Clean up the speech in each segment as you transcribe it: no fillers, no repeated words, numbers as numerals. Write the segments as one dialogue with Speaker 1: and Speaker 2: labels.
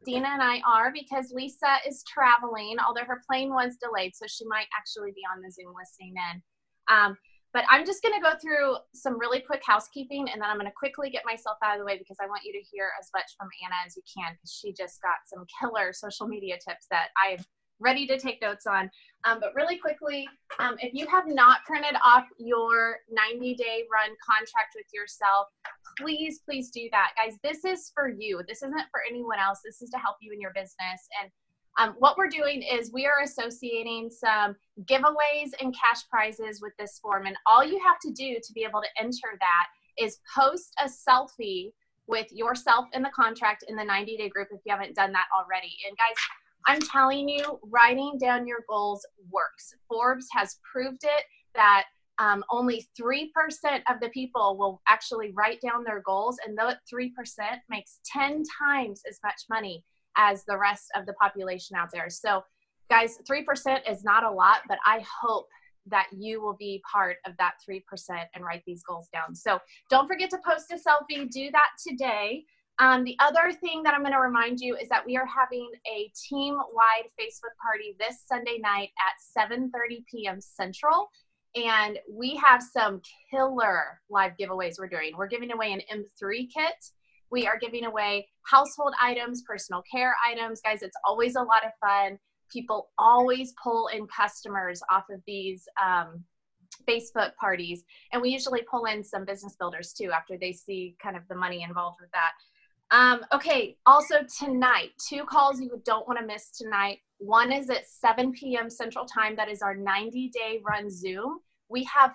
Speaker 1: Dina and I are, because Lisa is traveling, although her plane was delayed, so she might actually be on the Zoom listening in. But I'm just going to go through some really quick housekeeping, and then I'm going to quickly get myself out of the way because I want you to hear as much from Anna as you can, because she just got some killer social media tips that I'm ready to take notes on. But really quickly, if you have not printed off your 90-day run contract with yourself, please, please do that. Guys, this is for you. This isn't for anyone else. This is to help you in your business. And what we're doing is we are associating some giveaways and cash prizes with this form. And all you have to do to be able to enter that is post a selfie with yourself in the contract in the 90-day group if you haven't done that already. And guys, I'm telling you, writing down your goals works. Forbes has proved it that only 3% of the people will actually write down their goals, and that 3% makes 10 times as much money as the rest of the population out there. So guys, 3% is not a lot, but I hope that you will be part of that 3% and write these goals down. So don't forget to post a selfie. Do that today. The other thing that I'm going to remind you is that we are having a team-wide Facebook party this Sunday night at 7:30 p.m. Central. And we have some killer live giveaways we're doing. We're giving away an M3 kit. We are giving away household items, personal care items. Guys, it's always a lot of fun. People always pull in customers off of these Facebook parties. And we usually pull in some business builders too after they see kind of the money involved with that. Okay, also tonight, 2 calls you don't want to miss tonight. One is at 7 p.m. Central Time. That is our 90-day run Zoom. We have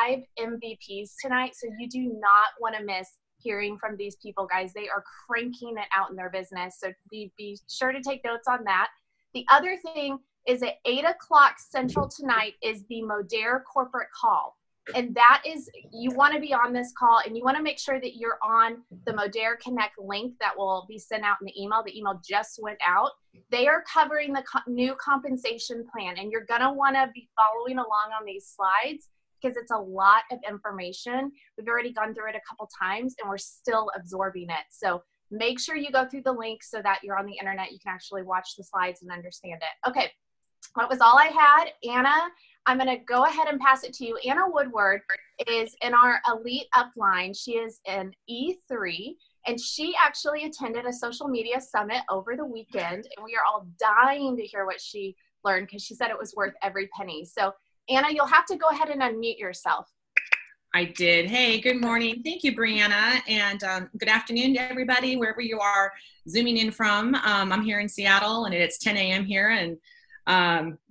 Speaker 1: 5 MVPs tonight, so you do not want to miss hearing from these people, guys. They are cranking it out in their business, so be sure to take notes on that. The other thing is at 8 o'clock Central tonight is the Modere corporate call. And that is, you want to be on this call, and you want to make sure that you're on the Modere Connect link that will be sent out in the email. The email just went out. They are covering the new compensation plan, and you're going to want to be following along on these slides because it's a lot of information. We've already gone through it a couple times, and we're still absorbing it. So make sure you go through the link so that you're on the internet. You can actually watch the slides and understand it. Okay, that was all I had. Anna, I'm going to go ahead and pass it to you. Anna Woodward is in our elite upline. She is an E3, and she actually attended a social media summit over the weekend, and we are all dying to hear what she learned because she said it was worth every penny. So Anna, you'll have to go ahead and unmute yourself.
Speaker 2: I did. Hey, good morning. Thank you, Brianna, and good afternoon to everybody, wherever you are zooming in from. I'm here in Seattle, and it's 10 a.m. here, and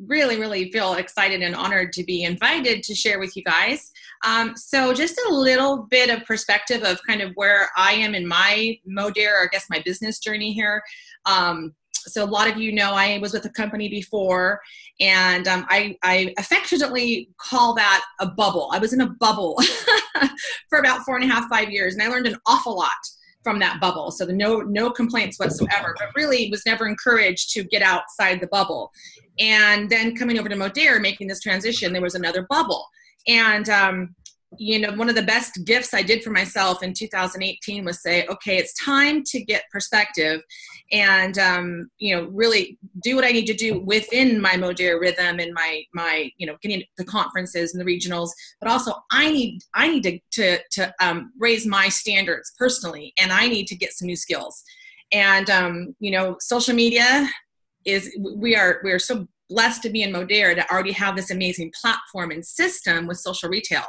Speaker 2: really feel excited and honored to be invited to share with you guys. So just a little bit of perspective of kind of where I am in my Modere, or I guess my business journey here. So a lot of you know I was with a company before, and I affectionately call that a bubble. I was in a bubble for about 4.5, 5 years, and I learned an awful lot from that bubble. So no complaints whatsoever, but really was never encouraged to get outside the bubble. And then coming over to Modere, making this transition, there was another bubble. And, you know, one of the best gifts I did for myself in 2018 was say, okay, it's time to get perspective and, you know, really do what I need to do within my Modere rhythm and my, you know, getting the conferences and the regionals, but also I need to raise my standards personally, and I need to get some new skills. And, you know, social media we are so blessed to be in Modere to already have this amazing platform and system with social retail.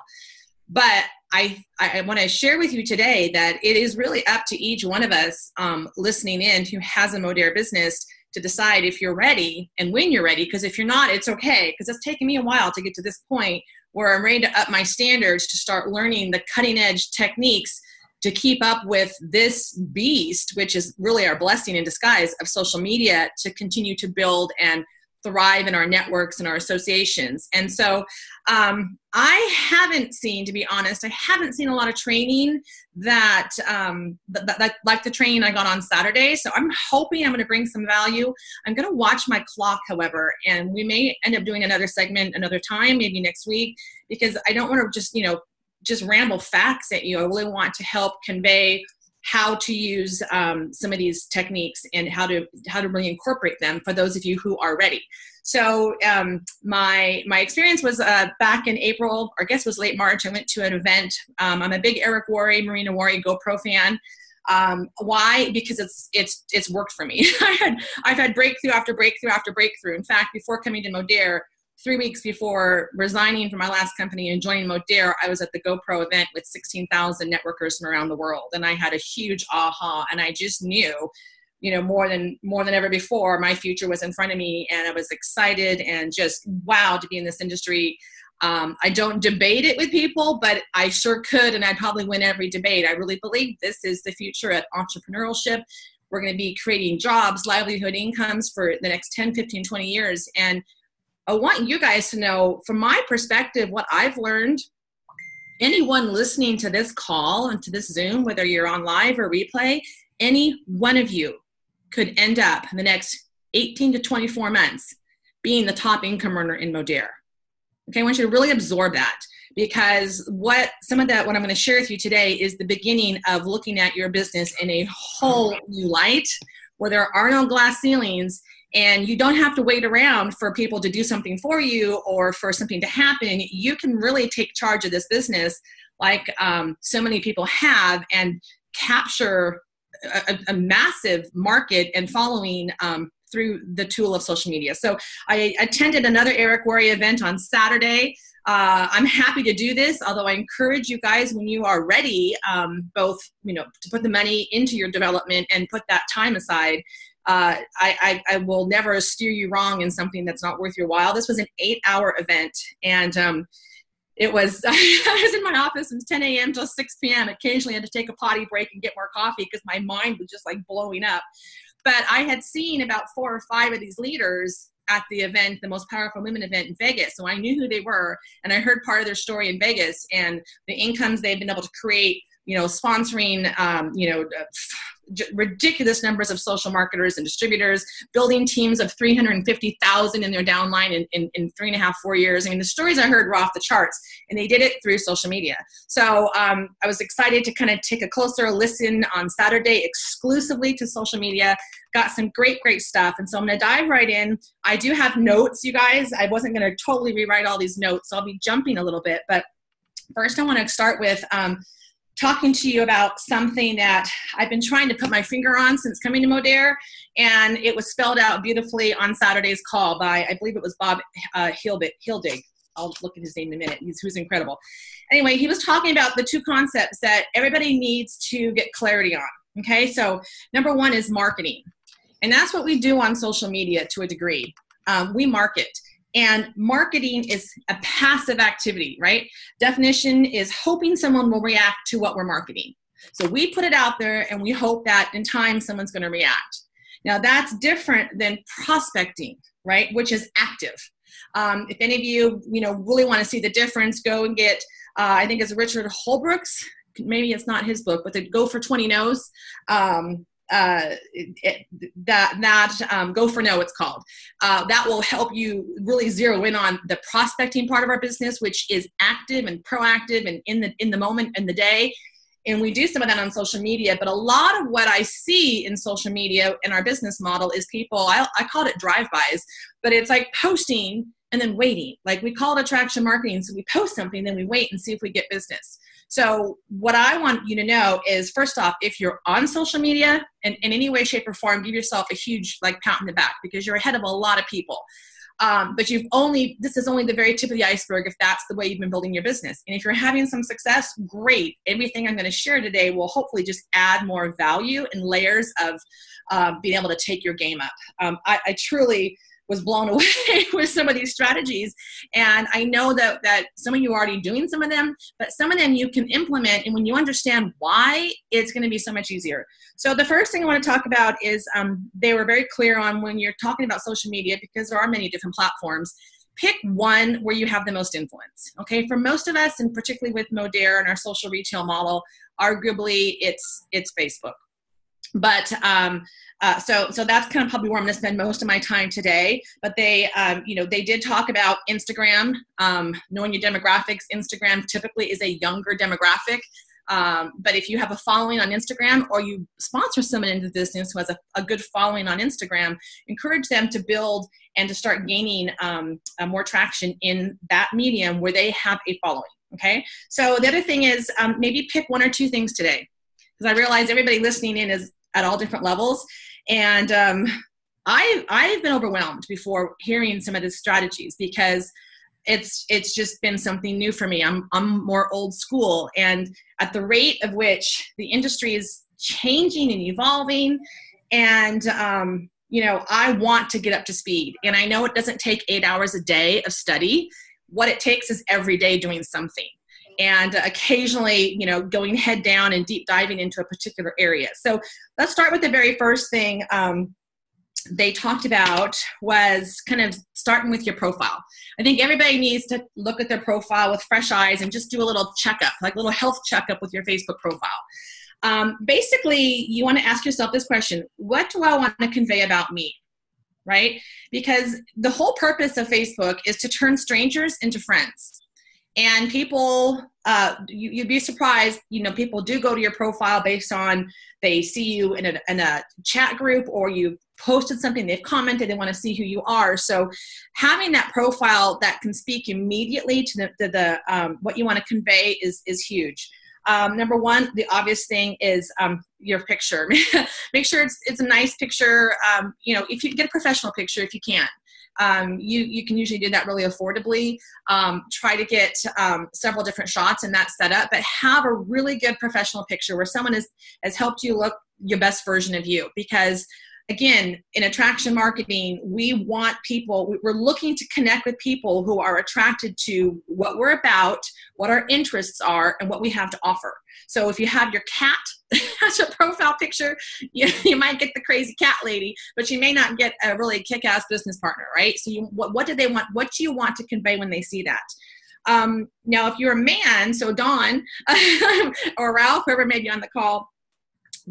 Speaker 2: But I want to share with you today that it is really up to each one of us listening in who has a Modere business to decide if you're ready and when you're ready. Because if you're not, it's okay. Because it's taken me a while to get to this point where I'm ready to up my standards to start learning the cutting edge techniques to keep up with this beast, which is really our blessing in disguise of social media, to continue to build and thrive in our networks and our associations. And so I haven't seen, to be honest, I haven't seen a lot of training that like the training I got on Saturday. So I'm hoping I'm going to bring some value. I'm going to watch my clock, however, and we may end up doing another segment another time, maybe next week, because I don't want to just ramble facts at you. I really want to help convey how to use some of these techniques and how to really incorporate them for those of you who are ready. So my experience was back in April, or I guess it was late March. I went to an event. I'm a big Eric Worre, Marina Worre GoPro fan. Why? Because it's worked for me. I've had breakthrough after breakthrough after breakthrough. In fact, before coming to Modere, 3 weeks before resigning from my last company and joining Modere, I was at the GoPro event with 16,000 networkers from around the world. And I had a huge aha, and I just knew, more than ever before, my future was in front of me, and I was excited and just wow to be in this industry. I don't debate it with people, but I sure could, and I'd probably win every debate. I really believe this is the future of entrepreneurship. We're going to be creating jobs, livelihood, incomes for the next 10, 15, 20 years. And I want you guys to know, from my perspective, what I've learned. Anyone listening to this call and to this Zoom, whether you're on live or replay, any one of you could end up in the next 18 to 24 months being the top income earner in Modere. Okay, I want you to really absorb that, because what I'm going to share with you today is the beginning of looking at your business in a whole new light, where there are no glass ceilings. And you don't have to wait around for people to do something for you or for something to happen. You can really take charge of this business like so many people have, and capture a massive market and following through the tool of social media. So I attended another Eric Worre event on Saturday. I'm happy to do this, although I encourage you guys, when you are ready, both to put the money into your development and put that time aside. I will never steer you wrong in something that's not worth your while. This was an 8-hour event, and it was, I was in my office from 10 a.m. till 6 p.m. Occasionally I had to take a potty break and get more coffee because my mind was just like blowing up. But I had seen about 4 or 5 of these leaders at the event, the Most Powerful Women event in Vegas. So I knew who they were, and I heard part of their story in Vegas and the incomes they've been able to create, sponsoring, ridiculous numbers of social marketers and distributors, building teams of 350,000 in their downline in 3.5, 4 years. I mean, the stories I heard were off the charts, and they did it through social media. So I was excited to kind of take a closer listen on Saturday exclusively to social media. Got some great stuff. And so I'm going to dive right in. I do have notes, you guys. I wasn't going to totally rewrite all these notes, so I'll be jumping a little bit. But first I want to start with talking to you about something that I've been trying to put my finger on since coming to Modere, and it was spelled out beautifully on Saturday's call by, I believe it was Bob Hildig. I'll look at his name in a minute. Who's incredible. Anyway, he was talking about the 2 concepts that everybody needs to get clarity on. Okay, so number 1 is marketing, and that's what we do on social media to a degree. We market. And marketing is a passive activity, right? Definition is hoping someone will react to what we're marketing. So we put it out there and we hope that in time someone's going to react. Now that's different than prospecting, right? Which is active. If any of you, really want to see the difference, go and get, I think it's Richard Holbrook's, maybe it's not his book, but the Go for 20 No's. Go for No, it's called. That will help you really zero in on the prospecting part of our business, which is active and proactive and in the moment, in the day. And we do some of that on social media. But a lot of what I see in social media in our business model is people, I call it drive-bys, but it's like posting and then waiting. Like we call it attraction marketing. So we post something, then we wait and see if we get business. So what I want you to know is, first off, if you're on social media in any way, shape, or form, give yourself a huge pat in the back, because you're ahead of a lot of people. But this is only the very tip of the iceberg if that's the way you've been building your business. And if you're having some success, great. Everything I'm going to share today will hopefully just add more value and layers of being able to take your game up. I truly was blown away with some of these strategies. And I know that some of you are already doing some of them, but some of them you can implement. And when you understand why, it's going to be so much easier. So the first thing I want to talk about is they were very clear on, when you're talking about social media, because there are many different platforms, pick one where you have the most influence. Okay, for most of us, and particularly with Modere and our social retail model, arguably it's Facebook. But so that's kind of probably where I'm going to spend most of my time today. But they did talk about Instagram, knowing your demographics. Instagram typically is a younger demographic. But if you have a following on Instagram, or you sponsor someone into business who has a good following on Instagram, encourage them to build and to start gaining more traction in that medium where they have a following. Okay. So the other thing is maybe pick one or two things today, because I realize everybody listening in is at all different levels. And I've been overwhelmed before hearing some of the strategies, because it's just been something new for me. I'm more old school, and at the rate of which the industry is changing and evolving, and I want to get up to speed. And I know it doesn't take 8 hours a day of study. What it takes is every day doing something, and occasionally, going head down and deep diving into a particular area. So let's start with the very first thing they talked about, was kind of starting with your profile. I think everybody needs to look at their profile with fresh eyes and just do a little checkup, like a little health checkup with your Facebook profile. Basically, you want to ask yourself this question: what do I want to convey about me? Right? Because the whole purpose of Facebook is to turn strangers into friends. And people, you'd be surprised, people do go to your profile based on, they see you in a chat group, or you posted something, they've commented, they want to see who you are. So having that profile that can speak immediately to the what you want to convey is huge. Number one, the obvious thing is your picture. Make sure it's a nice picture. If you get a professional picture, if you can. You can usually do that really affordably. Try to get several different shots in that setup, but have a really good professional picture where someone has helped you look your best version of you. Because again, in attraction marketing, we want people, we're looking to connect with people who are attracted to what we're about, what our interests are, and what we have to offer. So if you have your cat as a profile picture, you might get the crazy cat lady, but you may not get a really kick-ass business partner, right? So what do they want? What do you want to convey when they see that? Now, if you're a man, so Dawn or Ralph, whoever may be on the call,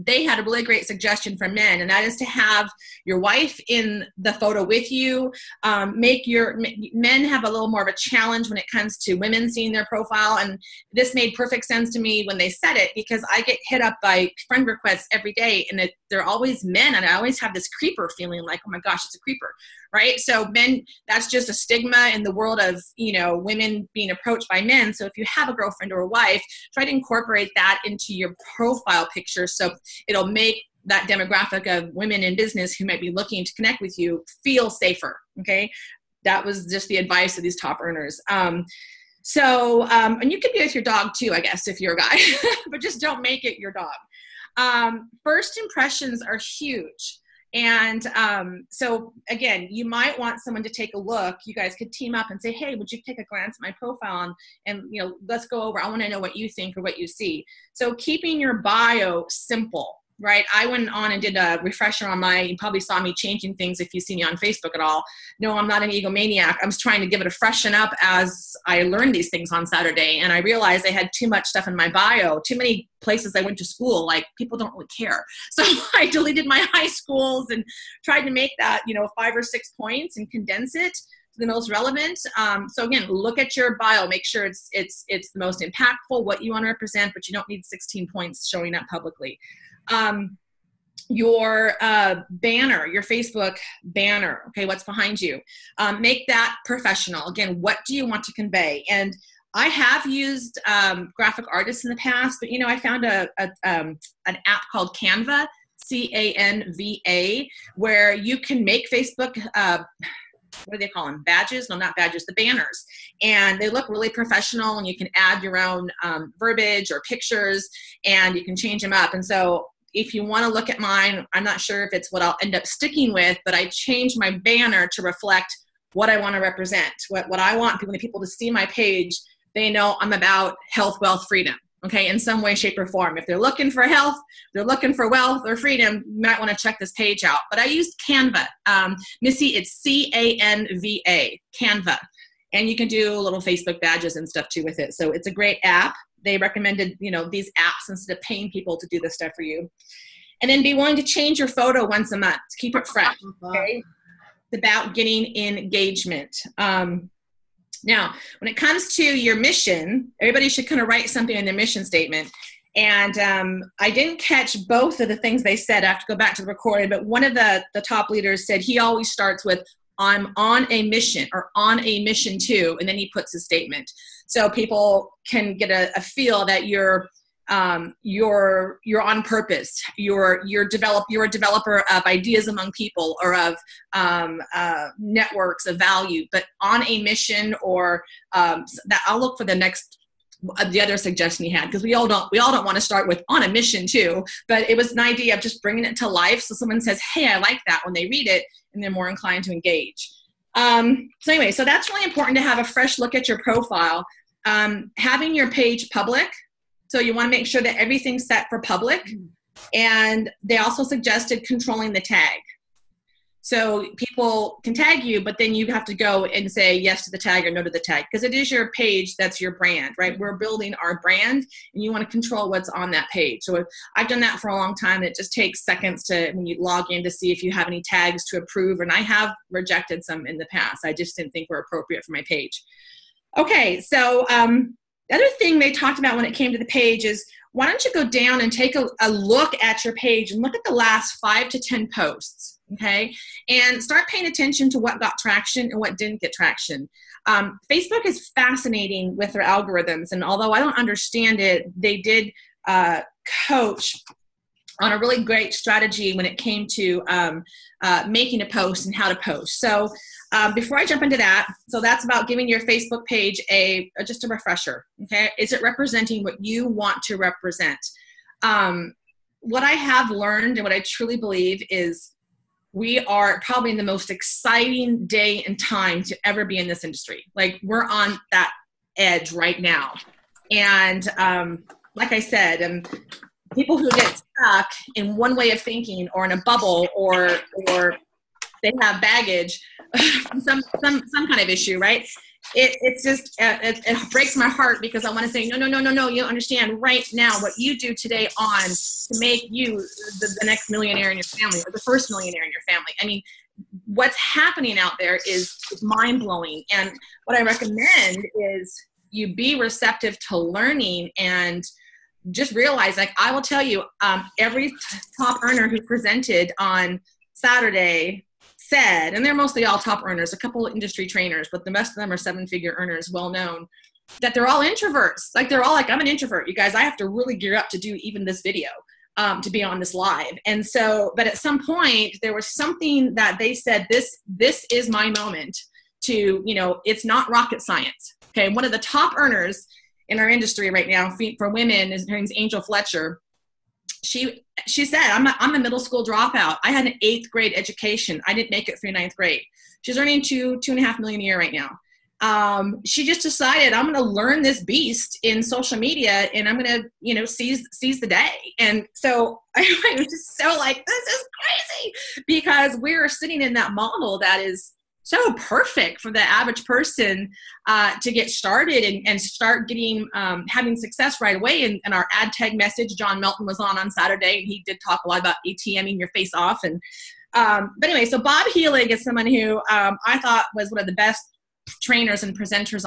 Speaker 2: they had a really great suggestion for men, and that is to have your wife in the photo with you. Men have a little more of a challenge when it comes to women seeing their profile, and this made perfect sense to me when they said it, because I get hit up by friend requests every day, and they're always men, and I always have this creeper feeling, like, oh my gosh, it's a creeper, right? So men, that's just a stigma in the world of women being approached by men. So if you have a girlfriend or a wife, try to incorporate that into your profile picture, so it'll make that demographic of women in business who might be looking to connect with you feel safer. Okay. That was just the advice of these top earners. And you could be with your dog too, I guess, if you're a guy, but just don't make it your dog. First impressions are huge. And so again, you might want someone to take a look. You guys could team up and say, hey, would you take a glance at my profile and let's go over, I want to know what you think or what you see. So keeping your bio simple, right? I went on and did a refresher on you probably saw me changing things if you see me on Facebook at all. No, I'm not an egomaniac. I was trying to give it a freshen up as I learned these things on Saturday. And I realized I had too much stuff in my bio, too many places I went to school, like people don't really care. So I deleted my high schools and tried to make that, 5 or 6 points and condense it to the most relevant. So again, look at your bio, make sure it's the most impactful, what you want to represent, but you don't need 16 points showing up publicly. Your banner, your Facebook banner, okay, what's behind you? Make that professional. Again, what do you want to convey? And I have used graphic artists in the past, but I found an app called Canva, Canva, where you can make Facebook what do they call them? Badges? No, not badges, the banners. And they look really professional, and you can add your own verbiage or pictures, and you can change them up. And so if you want to look at mine, I'm not sure if it's what I'll end up sticking with, but I changed my banner to reflect what I want to represent, what I want people to see my page. They know I'm about health, wealth, freedom. Okay, in some way, shape, or form. If they're looking for health, they're looking for wealth or freedom, you might want to check this page out. But I used Canva. Missy, it's Canva, Canva. And you can do little Facebook badges and stuff too with it. So it's a great app. They recommended, these apps instead of paying people to do this stuff for you. And then be willing to change your photo once a month to keep it fresh. Okay? It's about getting engagement. Now, when it comes to your mission, everybody should kind of write something in their mission statement. And I didn't catch both of the things they said. I have to go back to the recording, but one of the top leaders said he always starts with, I'm on a mission, or on a mission too, and then he puts his statement. So people can get a feel that you're on purpose. You're a developer of ideas among people, or of networks of value, but on a mission, or that I'll look for the other suggestion he had, because we all don't want to start with on a mission too, but it was an idea of just bringing it to life. So someone says, hey, I like that, when they read it, and they're more inclined to engage. So anyway, so that's really important, to have a fresh look at your profile. Having your page public. So you want to make sure that everything's set for public. And they also suggested controlling the tag. So people can tag you, but then you have to go and say yes to the tag or no to the tag, because it is your page, that's your brand, right? We're building our brand, and you want to control what's on that page. So I've done that for a long time. It just takes seconds when you log in, to see if you have any tags to approve. And I have rejected some in the past. I just didn't think were appropriate for my page. Okay, so the other thing they talked about when it came to the page is, why don't you go down and take a look at your page and look at the last 5 to 10 posts, okay? And start paying attention to what got traction and what didn't get traction. Facebook is fascinating with their algorithms, and although I don't understand it, they did coach on a really great strategy when it came to making a post and how to post. So before I jump into that, so that's about giving your Facebook page just a refresher, okay? Is it representing what you want to represent? What I have learned, and what I truly believe, is we are probably in the most exciting day and time to ever be in this industry. Like, we're on that edge right now. And like I said, people who get stuck in one way of thinking, or in a bubble, or they have baggage, some kind of issue, right? It's just, it breaks my heart, because I want to say, no, you understand right now what you do today on to make you the next millionaire in your family, or the first millionaire in your family. I mean, what's happening out there is mind-blowing. And what I recommend is you be receptive to learning, and just realize, like, I will tell you, every top earner who presented on Saturday said, and they're mostly all top earners, a couple of industry trainers, but the rest of them are 7-figure earners, well known, that they're all introverts. Like, they're all like, I'm an introvert, you guys. I have to really gear up to do even this video, to be on this live. And so, but at some point, there was something that they said, this is my moment to, it's not rocket science. Okay, one of the top earners in our industry right now for women, her name's Angel Fletcher. She said, I'm a middle school dropout. I had an 8th grade education. I didn't make it through 9th grade. She's earning $2.5 million a year right now. She just decided, I'm going to learn this beast in social media, and I'm going to, seize the day. And so I was just so like, this is crazy, because we're sitting in that model that is so perfect for the average person to get started and start getting having success right away. And our ad tag message, John Melton was on Saturday, and he did talk a lot about ATMing your face off. And but anyway, so Bob Healig is someone who I thought was one of the best trainers and presenters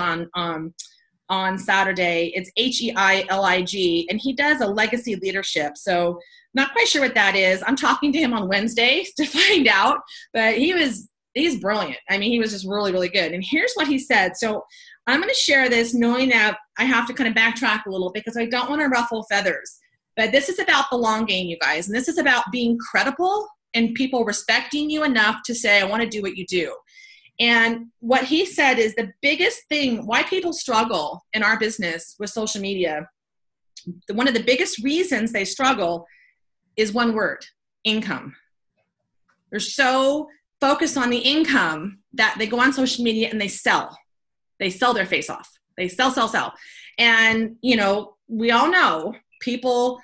Speaker 2: on Saturday. It's HEILIG, and he does a legacy leadership. So not quite sure what that is. I'm talking to him on Wednesday to find out, but he's brilliant. I mean, he was just really, really good. And here's what he said. So I'm going to share this knowing that I have to kind of backtrack a little, because I don't want to ruffle feathers. But this is about the long game, you guys. And this is about being credible and people respecting you enough to say, I want to do what you do. And what he said is the biggest thing, why people struggle in our business with social media, one of the biggest reasons they struggle is one word: income. They're so focused on the income that they go on social media and they sell their face off. They sell. And, we all know people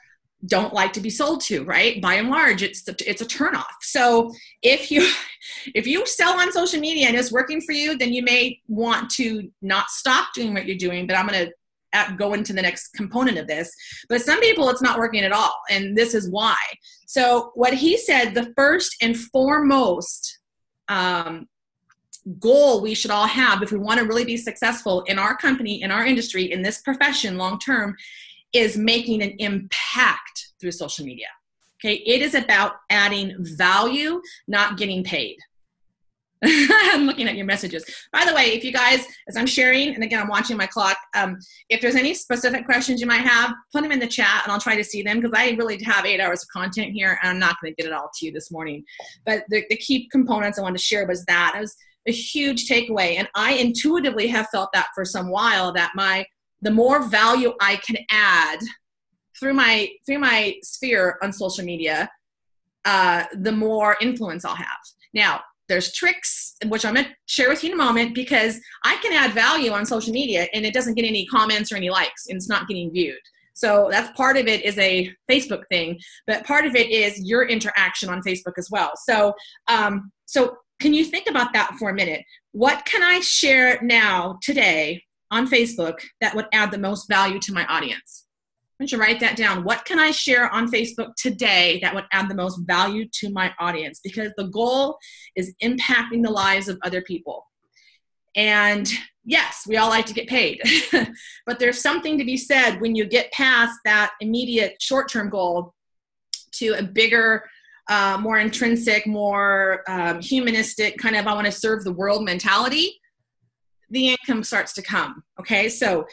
Speaker 2: don't like to be sold to, right? By and large, it's a turnoff. So if you sell on social media and it's working for you, then you may want to not stop doing what you're doing. But I'm going to go into the next component of this. But some people, it's not working at all. And this is why. So what he said, the first and foremost goal we should all have if we want to really be successful in our company, in our industry, in this profession long term, is making an impact through social media. Okay, it is about adding value, not getting paid. I'm looking at your messages. By the way, if you guys, as I'm sharing, and again, I'm watching my clock, if there's any specific questions you might have, put them in the chat and I'll try to see them, because I really have 8 hours of content here and I'm not going to get it all to you this morning. But the key components I wanted to share was that. It was a huge takeaway. And I intuitively have felt that for some while, that the more value I can add through my sphere on social media, the more influence I'll have. Now, there's tricks, which I'm going to share with you in a moment, because I can add value on social media and it doesn't get any comments or any likes and it's not getting viewed. So that's part of it is a Facebook thing, but part of it is your interaction on Facebook as well. So, so can you think about that for a minute? What can I share now today on Facebook that would add the most value to my audience? I want you to write that down. What can I share on Facebook today that would add the most value to my audience? Because the goal is impacting the lives of other people. And yes, we all like to get paid, but there's something to be said when you get past that immediate short-term goal to a bigger, more intrinsic, more humanistic kind of, I want to serve the world mentality. The income starts to come. Okay, so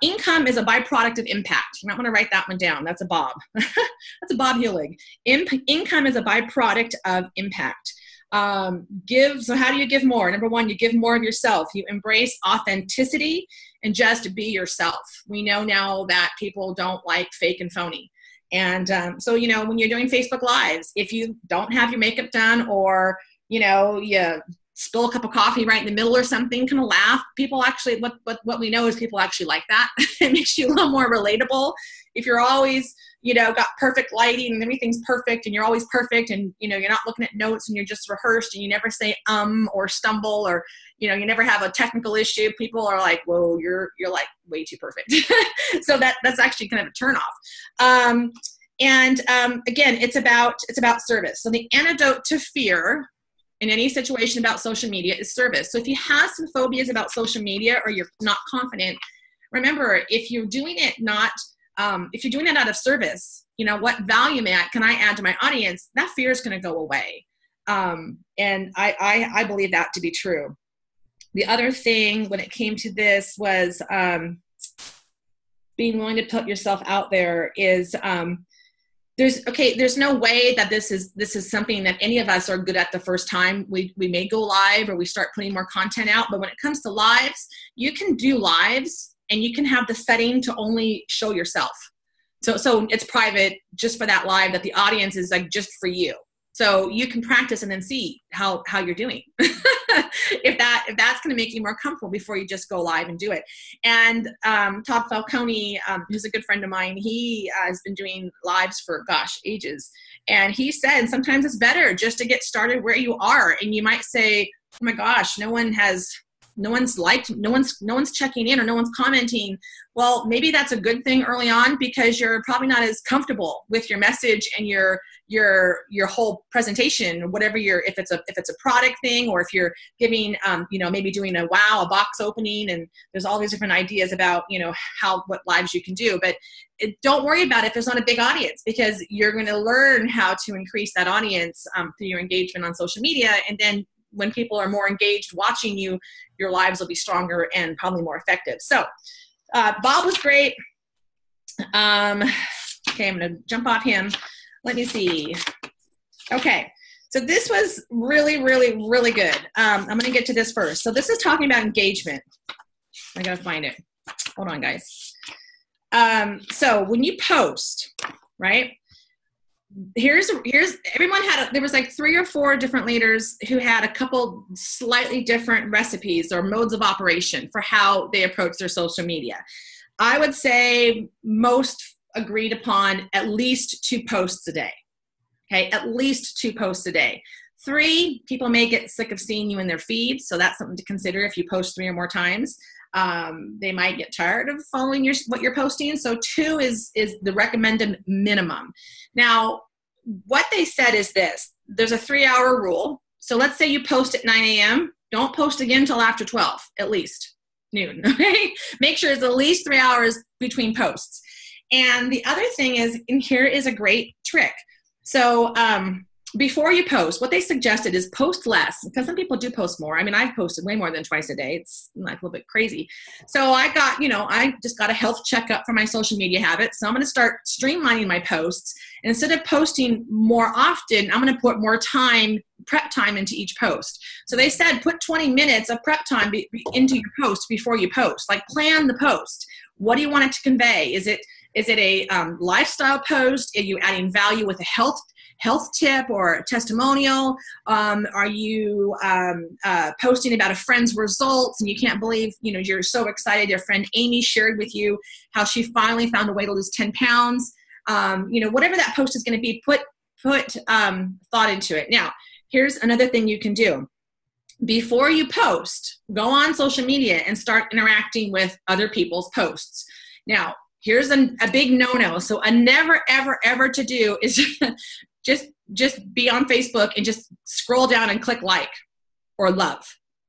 Speaker 2: income is a byproduct of impact. You might want to write that one down. That's a Bob. That's a Bob Hewlig. Income is a byproduct of impact. So how do you give more? Number one, you give more of yourself. You embrace authenticity and just be yourself. We know now that people don't like fake and phony. And so, you know, when you're doing Facebook Lives, if you don't have your makeup done, or, you know, you spill a cup of coffee right in the middle or something, kind of laugh. People actually, what we know is people actually like that. It makes you a little more relatable. If you're always, you know, got perfect lighting and everything's perfect and you're always perfect and, you know, you're not looking at notes and you're just rehearsed and you never say or stumble, or, you know, you never have a technical issue, people are like, whoa, you're like way too perfect. So that's actually kind of a turnoff. Again, it's about service. So the antidote to fear in any situation about social media is service. So if you have some phobias about social media or you're not confident, remember, if you're doing it if you're doing it out of service, you know, what value can I add to my audience? That fear is going to go away. And I believe that to be true. The other thing when it came to this was being willing to put yourself out there is there's no way that this is something that any of us are good at the first time. We may go live or we start putting more content out, but when it comes to lives, you can do lives and you can have the setting to only show yourself. So it's private just for that live, that the audience is like just for you. So you can practice and then see how you're doing. if that's going to make you more comfortable before you just go live and do it. And Todd Falcone, who's a good friend of mine, he has been doing lives for ages. And he said sometimes it's better just to get started where you are. And you might say, oh my gosh, no one's checking in or no one's commenting. Well, maybe that's a good thing early on, because you're probably not as comfortable with your message and your whole presentation, or whatever if it's a product thing, or if you're giving, maybe doing a box opening, and there's all these different ideas about, what lives you can do. But don't worry about it if there's not a big audience, because you're going to learn how to increase that audience through your engagement on social media. And then when people are more engaged watching you, your lives will be stronger and probably more effective. So Bob was great. Okay, I'm going to jump off him. Let me see. Okay, so this was really, really, really good. I'm going to get to this first. So this is talking about engagement. I got to find it. Hold on, guys. So when you post, right? Here's everyone there was like 3 or 4 different leaders who had a couple slightly different recipes or modes of operation for how they approach their social media. I would say most agreed upon at least 2 posts a day. Okay, at least 2 posts a day. 3, people may get sick of seeing you in their feed, so that's something to consider if you post 3 or more times. They might get tired of following what you're posting. So 2 is the recommended minimum. Now, what they said is this: there's a 3-hour rule. So let's say you post at 9 a.m. Don't post again until after 12, at least noon. Okay, make sure it's at least 3 hours between posts. And the other thing is, and here is a great trick. So before you post, what they suggested is post less, because some people do post more. I mean, I've posted way more than twice a day. It's like a little bit crazy. So I just got a health checkup for my social media habits. So I'm going to start streamlining my posts. And instead of posting more often, I'm going to put more time, prep time into each post. So they said, put 20 minutes of prep time into your post before you post. Like, plan the post. What do you want it to convey? Is it a lifestyle post? Are you adding value with a health tip or a testimonial? Are you posting about a friend's results and you can't believe, you're so excited your friend Amy shared with you how she finally found a way to lose 10 pounds. Whatever that post is going to be, put thought into it. Now, here's another thing you can do. Before you post, go on social media and start interacting with other people's posts. Now, here's a big no-no. So a never, ever, ever to do is just be on Facebook and just scroll down and click like or love.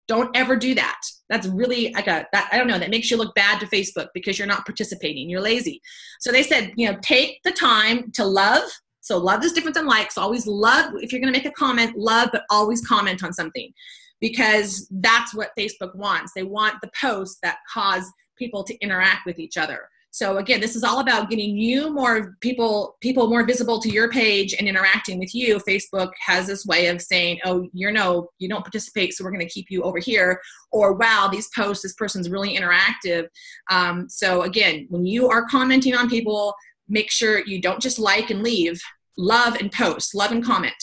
Speaker 2: Don't ever do that. That's really that makes you look bad to Facebook because you're not participating. You're lazy. So they said, take the time to love. So love is different than like. So always love. If you're going to make a comment, love, but always comment on something, because that's what Facebook wants. They want the posts that cause people to interact with each other. So again, this is all about getting you more people more visible to your page and interacting with you. Facebook has this way of saying, oh, you don't participate, so we're going to keep you over here. Or, wow, these posts, this person's really interactive. So again, when you are commenting on people, make sure you don't just like and leave. Love and post, love and comment.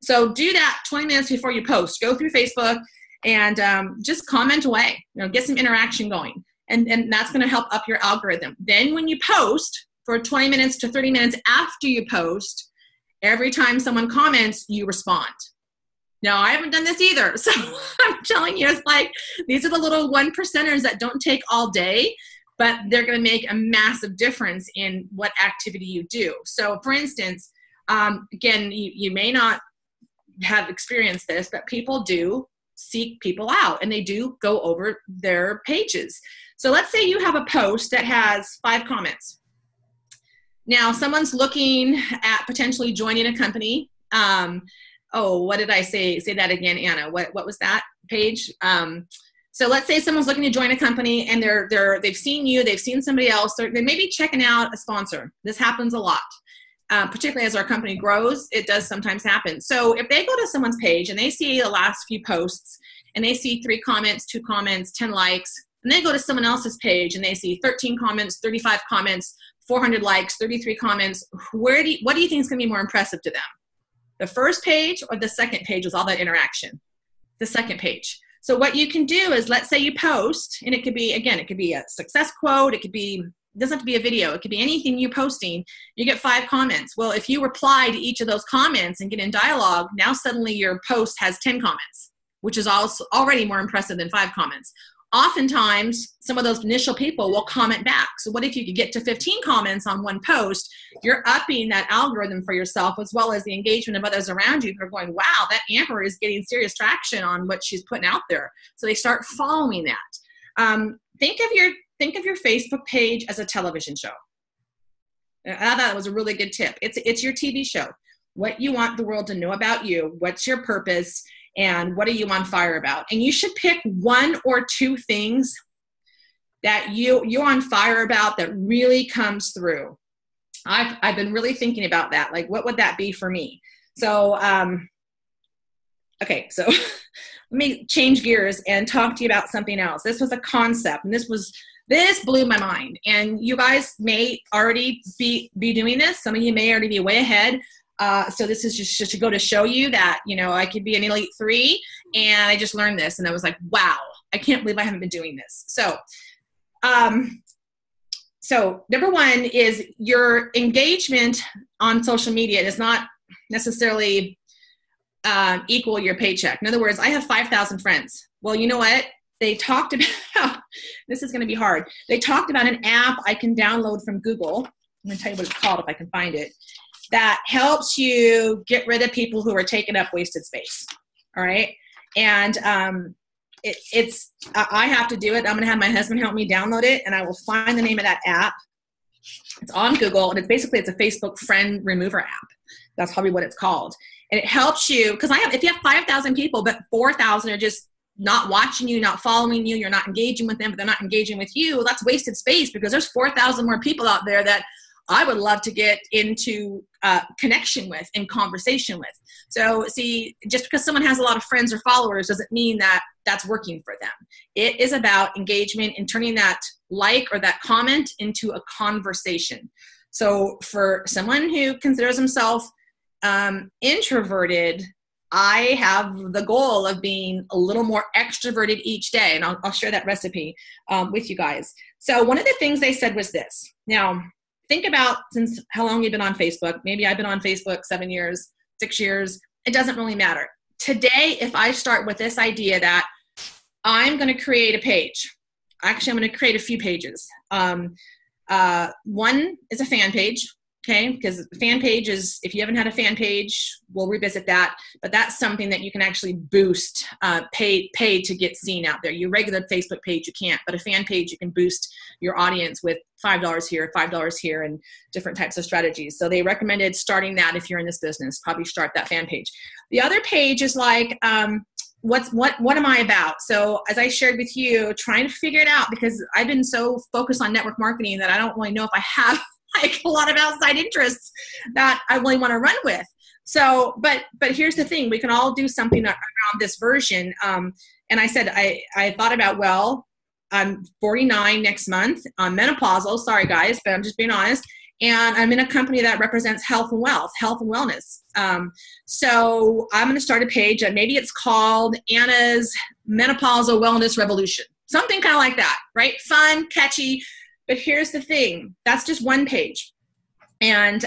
Speaker 2: So do that 20 minutes before you post. Go through Facebook and just comment away. Get some interaction going. And that's going to help up your algorithm. Then when you post for 20 minutes to 30 minutes after you post, every time someone comments, you respond. Now, I haven't done this either. So I'm telling you, it's like, these are the little 1%ers that don't take all day, but they're going to make a massive difference in what activity you do. So for instance, again, you may not have experienced this, but people do seek people out and they do go over their pages. So let's say you have a post that has 5 comments. Now someone's looking at potentially joining a company. What did I say? Say that again, Anna. What was that page? So let's say someone's looking to join a company and they've seen you, they've seen somebody else. They may be checking out a sponsor. This happens a lot. Particularly as our company grows, it does sometimes happen. So if they go to someone's page and they see the last few posts and they see 3 comments, 2 comments, 10 likes, and they go to someone else's page and they see 13 comments, 35 comments, 400 likes, 33 comments, what do you think is going to be more impressive to them? The first page or the second page with all that interaction? The second page. So what you can do is, let's say you post, and it could be a success quote, it doesn't have to be a video, it could be anything you're posting. You get 5 comments. Well, if you reply to each of those comments and get in dialogue, now suddenly your post has 10 comments, which is also already more impressive than 5 comments. Oftentimes, some of those initial people will comment back. So what if you could get to 15 comments on one post? You're upping that algorithm for yourself, as well as the engagement of others around you who are going, wow, that Amber is getting serious traction on what she's putting out there. So they start following that. Think of your Facebook page as a television show. I thought that was a really good tip. It's your TV show. What you want the world to know about you, what's your purpose, and what are you on fire about? And you should pick 1 or 2 things that you're on fire about that really comes through. I've been really thinking about that. Like, what would that be for me? So, okay, so let me change gears and talk to you about something else. This was a concept, and this blew my mind. And you guys may already be doing this. Some of you may already be way ahead. So this is just to go to show you that, I could be an elite 3, and I just learned this, and I was like, wow, I can't believe I haven't been doing this. So number 1 is your engagement on social media does not necessarily equal your paycheck. In other words, I have 5,000 friends. Well, you know what? They talked about, this is going to be hard. They talked about an app I can download from Google. I'm going to tell you what it's called if I can find it. That helps you get rid of people who are taking up wasted space. All right. And I have to do it. I'm going to have my husband help me download it, and I will find the name of that app. It's on Google, and it's a Facebook friend remover app. That's probably what it's called. And it helps you, because if you have 5,000 people, but 4,000 are just not watching you, not following you, you're not engaging with them, but they're not engaging with you, well, that's wasted space, because there's 4,000 more people out there that I would love to get into connection with and conversation with. So see, just because someone has a lot of friends or followers doesn't mean that that's working for them. It is about engagement and turning that like or that comment into a conversation. So for someone who considers himself introverted, I have the goal of being a little more extroverted each day, and I'll share that recipe with you guys. So one of the things they said was this. Now, think about since how long you've been on Facebook. Maybe I've been on Facebook 7 years, 6 years. It doesn't really matter. Today, if I start with this idea that I'm going to create a page. Actually, I'm going to create a few pages. One is a fan page. Okay, because the fan page is, if you haven't had a fan page, we'll revisit that. But that's something that you can actually boost, pay to get seen out there. Your regular Facebook page, you can't. But a fan page, you can boost your audience with $5 here, $5 here, and different types of strategies. So they recommended starting that if you're in this business. Probably start that fan page. The other page is like, what am I about? So as I shared with you, trying to figure it out, because I've been so focused on network marketing that I don't really know if I have like a lot of outside interests that I really want to run with. So, but here's the thing, we can all do something around this version. And I said, I thought about, well, I'm 49 next month. I'm menopausal. Sorry guys, but I'm just being honest. And I'm in a company that represents health and wellness. So I'm going to start a page that maybe it's called Anna's Menopausal Wellness Revolution. Something kind of like that, right? Fun, catchy. But here's the thing, that's just one page. And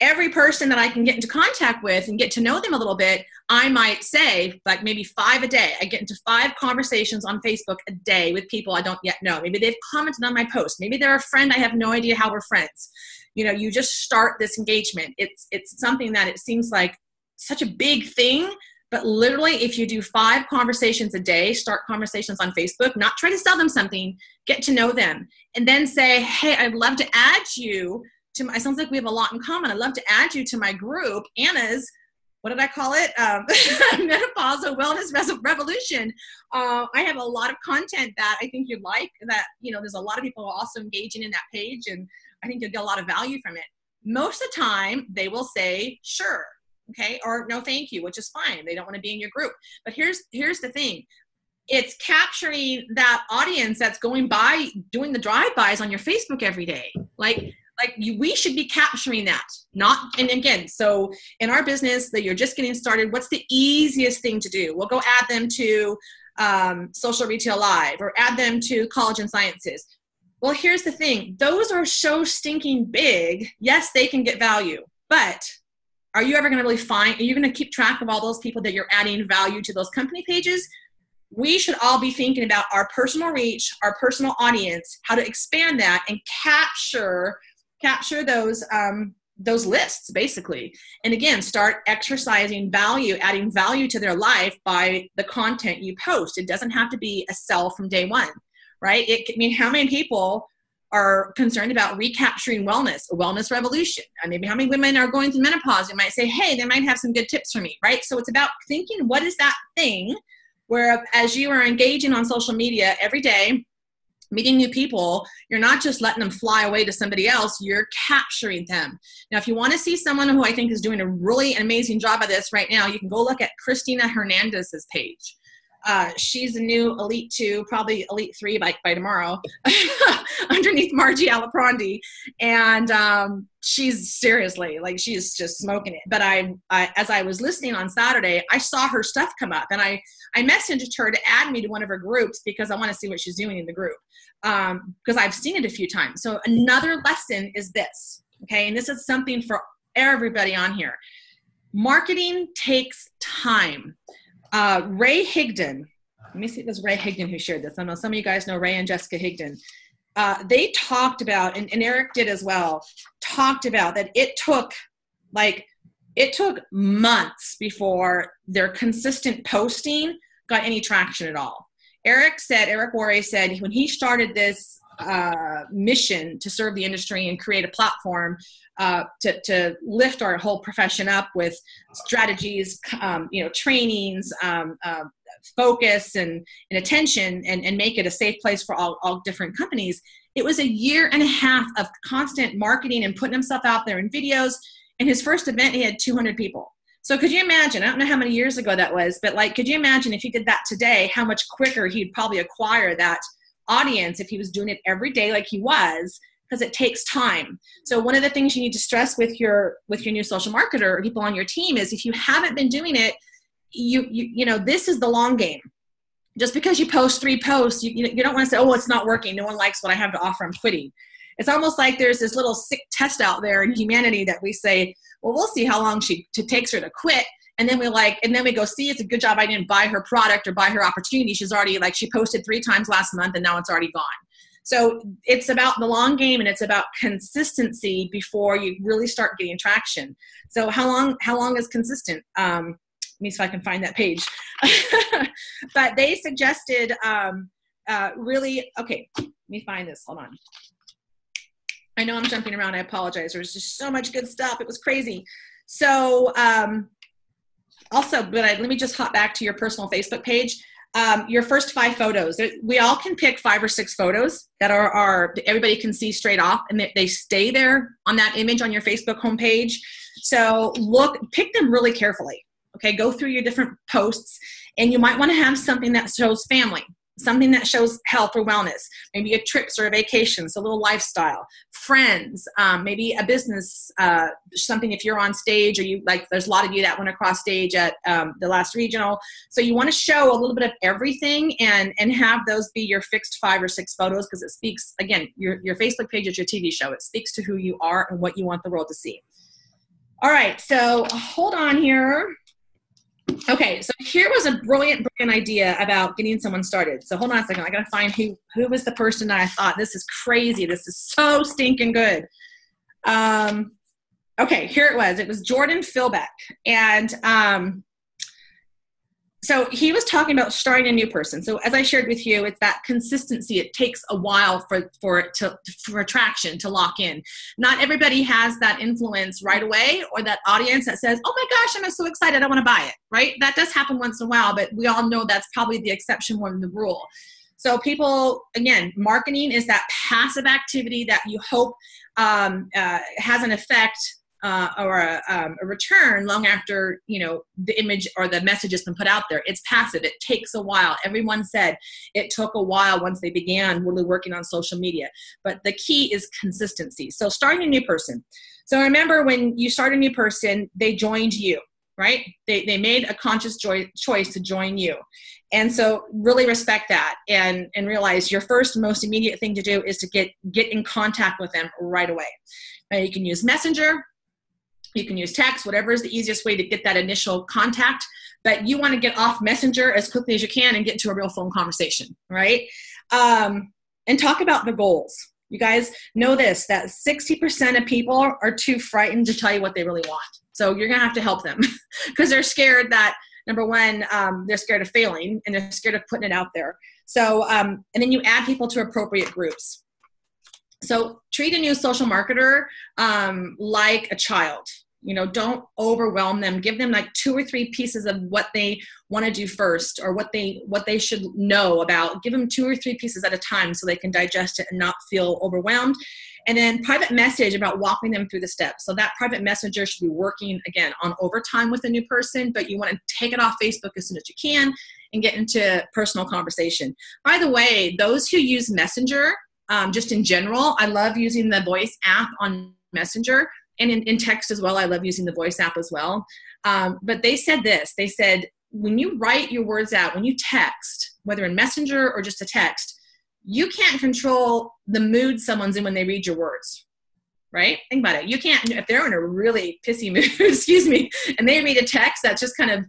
Speaker 2: every person that I can get into contact with and get to know them a little bit, I might say like maybe 5 a day. I get into 5 conversations on Facebook a day with people I don't yet know. Maybe they've commented on my post. Maybe they're a friend. I have no idea how we're friends. You know, you just start this engagement. It's something that it seems like such a big thing. But literally, if you do 5 conversations a day, start conversations on Facebook, not try to sell them something, get to know them, and then say, hey, I'd love to add you to my, it sounds like we have a lot in common. I'd love to add you to my group, Anna's, what did I call it? Menopausal Wellness Revolution. I have a lot of content that I think you'd like, that, you know, there's a lot of people also engaging in that page, and I think you'll get a lot of value from it. Most of the time, they will say, sure. Okay, or no thank you, which is fine. They don't want to be in your group. But here's the thing. It's capturing that audience that's going by, doing the drive-bys on your Facebook every day. We should be capturing that. And again, so in our business that you're just getting started, what's the easiest thing to do? We'll go add them to Social Retail Live, or add them to College and Sciences. Well, here's the thing. Those are so stinking big. Yes, they can get value, but are you ever going to really are you going to keep track of all those people that you're adding value to those company pages? We should all be thinking about our personal reach, our personal audience, how to expand that and capture those lists, basically. And again, start exercising value, adding value to their life by the content you post. It doesn't have to be a sell from day one, right? How many people are concerned about recapturing wellness, a wellness revolution? And maybe how many women are going through menopause? You might say, hey, they might have some good tips for me, right? So it's about thinking, what is that thing where as you are engaging on social media every day, meeting new people, you're not just letting them fly away to somebody else, you're capturing them. Now, if you want to see someone who I think is doing a really amazing job of this right now, you can go look at Christina Hernandez's page. She's a new Elite 2, probably Elite 3 by tomorrow, underneath Margie Alaprandi. And she's seriously, she's just smoking it. But as I was listening on Saturday, I saw her stuff come up. And I messaged her to add me to one of her groups because I want to see what she's doing in the group. Because I've seen it a few times. So another lesson is this, okay? And this is something for everybody on here. Marketing takes time. Ray Higdon, let me see if it was Ray Higdon who shared this. I know some of you guys know Ray and Jessica Higdon. They talked about, and Eric did as well, talked about that it took months before their consistent posting got any traction at all. Eric Worre said when he started this mission to serve the industry and create a platform to lift our whole profession up with strategies, trainings, focus and attention, and make it a safe place for all different companies. It was a year and a half of constant marketing and putting himself out there in videos. In his first event, he had 200 people. So could you imagine, I don't know how many years ago that was, but like, could you imagine if he did that today, how much quicker he'd probably acquire that audience if he was doing it every day like he was, because it takes time. So one of the things you need to stress with your new social marketer or people on your team is if you haven't been doing it, you know, this is the long game. Just because you post 3 posts, you don't want to say, oh, it's not working. No one likes what I have to offer. I'm quitting. It's almost like there's this little sick test out there in humanity that we say, well, we'll see how long it takes her to quit. And then we go, see, it's a good job I didn't buy her product or buy her opportunity. She's already she posted 3 times last month and now it's already gone. So it's about the long game, and it's about consistency before you really start getting traction. So how long is consistent? Let me see if I can find that page. But they suggested okay, let me find this. Hold on. I know I'm jumping around. I apologize. There's just so much good stuff. It was crazy. So let me just hop back to your personal Facebook page. Your first 5 photos. We all can pick 5 or 6 photos that are everybody can see straight off, and they stay there on that image on your Facebook homepage. So pick them really carefully. Okay, go through your different posts, and you might want to have something that shows family, something that shows health or wellness, maybe a trips or a vacation, so a little lifestyle, friends, maybe a business, something if you're on stage or there's a lot of you that went across stage at the last regional. So you want to show a little bit of everything and have those be your fixed 5 or 6 photos, because it speaks, again, your Facebook page is your TV show. It speaks to who you are and what you want the world to see. All right, so hold on here. Okay, so here was a brilliant idea about getting someone started. So hold on a second. I got to find who was the person that I thought, this is crazy. This is so stinking good. Okay, here it was. It was Jordan Philbeck. And so he was talking about starting a new person. So as I shared with you, it's that consistency. It takes a while for traction to lock in. Not everybody has that influence right away, or that audience that says, oh my gosh, I'm so excited, I want to buy it, right? That does happen once in a while, but we all know that's probably the exception more than the rule. So people, again, marketing is that passive activity that you hope has an effect or a return long after, the image or the message has been put out there. It's passive. It takes a while. Everyone said it took a while once they began really working on social media. But the key is consistency. So starting a new person. So remember, when you start a new person, they joined you, right? They made a conscious choice to join you. And so really respect that and realize your first most immediate thing to do is to get in contact with them right away. Now, you can use Messenger. You can use text, whatever is the easiest way to get that initial contact, but you want to get off Messenger as quickly as you can and get to a real phone conversation, right? And talk about the goals. You guys know this, that 60% of people are too frightened to tell you what they really want. So you're going to have to help them because they're scared that, number one, they're scared of failing and they're scared of putting it out there. So, and then you add people to appropriate groups. So treat a new social marketer like a child. Don't overwhelm them. Give them like 2 or 3 pieces of what they want to do first, or what they should know about. Give them 2 or 3 pieces at a time so they can digest it and not feel overwhelmed. And then private message about walking them through the steps. So that private messenger should be working, again, on overtime with a new person, but you want to take it off Facebook as soon as you can and get into personal conversation. By the way, those who use Messenger, just in general, I love using the voice app on Messenger. And in text as well, I love using the voice app as well. But they said this. They said, when you write your words out, when you text, whether in Messenger or just a text, you can't control the mood someone's in when they read your words, right? Think about it. You can't, if they're in a really pissy mood, excuse me, and they read a text that's just kind of,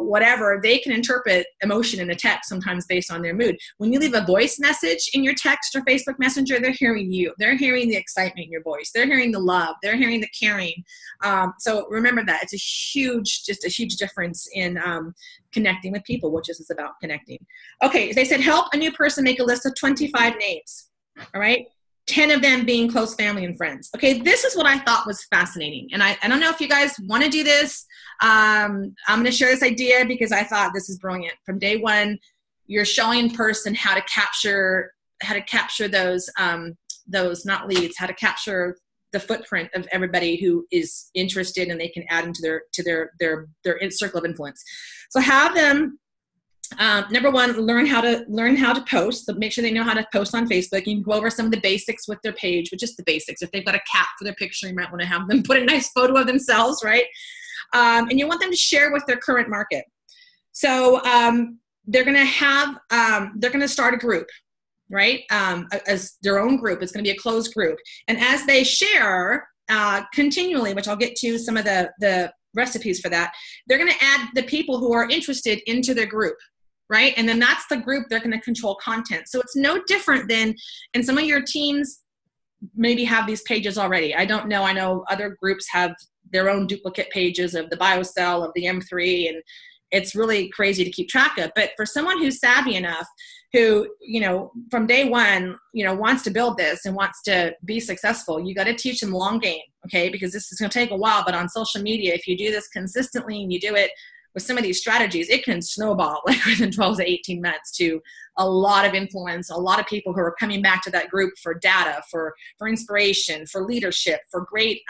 Speaker 2: whatever, they can interpret emotion in a text sometimes based on their mood. When you leave a voice message in your text or Facebook Messenger, they're hearing you. They're hearing the excitement in your voice. They're hearing the love. They're hearing the caring. So remember that. It's a huge difference in connecting with people, which is about connecting. Okay, they said help a new person make a list of 25 names. all right? 10 of them being close family and friends. Okay, this is what I thought was fascinating. And I don't know if you guys want to do this. I'm going to share this idea because I thought this is brilliant. From day one, you're showing person how to capture those not leads, how to capture the footprint of everybody who is interested, and they can add into their circle of influence. So have them, number one, learn how to post. So make sure they know how to post on Facebook. You can go over some of the basics with their page, which is the basics. If they've got a cat for their picture, you might want to have them put a nice photo of themselves, right? And you want them to share with their current market. So they're going to start a group, right? As their own group. It's going to be a closed group. And as they share continually, which I'll get to some of the recipes for that, they're going to add the people who are interested into their group, right? And then that's the group they're going to control content. So it's no different than, and some of your teams maybe have these pages already. I don't know. I know other groups have their own duplicate pages of the BioCell, of the M3, and it's really crazy to keep track of. But for someone who's savvy enough, who, from day one, wants to build this and wants to be successful, you got to teach them long game, okay? Because this is going to take a while, but on social media, if you do this consistently and you do it with some of these strategies, it can snowball like within 12 to 18 months to a lot of influence, a lot of people who are coming back to that group for data, for inspiration, for leadership, for great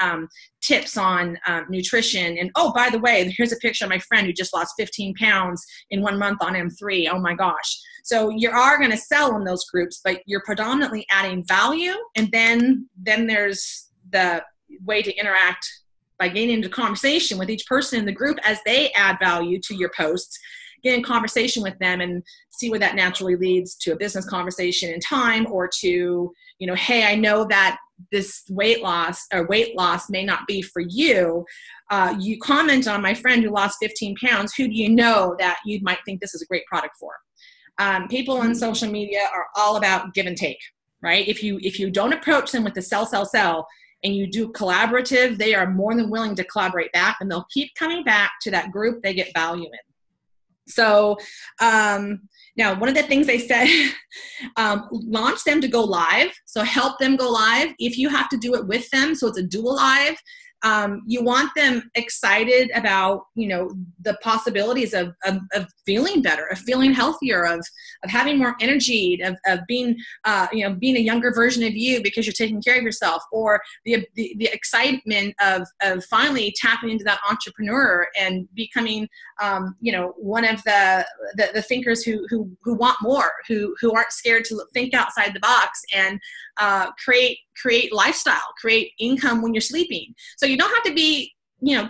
Speaker 2: tips on nutrition. And oh, by the way, here's a picture of my friend who just lost 15 pounds in 1 month on M3. Oh my gosh. So you are going to sell in those groups, but you're predominantly adding value. And then there's the way to interact by getting into conversation with each person in the group as they add value to your posts. Get in conversation with them and see where that naturally leads to a business conversation in time, or to, hey, I know that this weight loss may not be for you. You comment on my friend who lost 15 pounds. Who do you know that you might think this is a great product for? People on social media are all about give and take, right? If you don't approach them with the sell, and you do collaborative, they are more than willing to collaborate back, and they'll keep coming back to that group they get value in. So now, one of the things they said, launch them to go live. So help them go live. If you have to do it with them, so it's a dual live, you want them excited about, the possibilities of feeling better, of feeling healthier, of having more energy, of being, being a younger version of you because you're taking care of yourself, or the excitement of finally tapping into that entrepreneur and becoming, one of the thinkers who want more, who aren't scared to think outside the box and create lifestyle, create income when you're sleeping. So you don't have to be,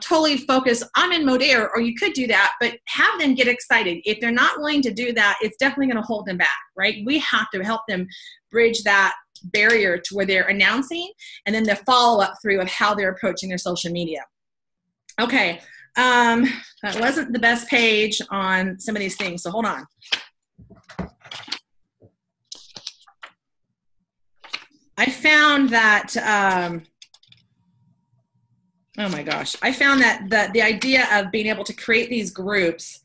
Speaker 2: totally focused, I'm in mode air, or you could do that, but have them get excited. If they're not willing to do that, it's definitely going to hold them back, right? We have to help them bridge that barrier to where they're announcing, and then the follow-up through of how they're approaching their social media. Okay. That wasn't the best page on some of these things, so hold on. I found that, oh my gosh, I found that the idea of being able to create these groups,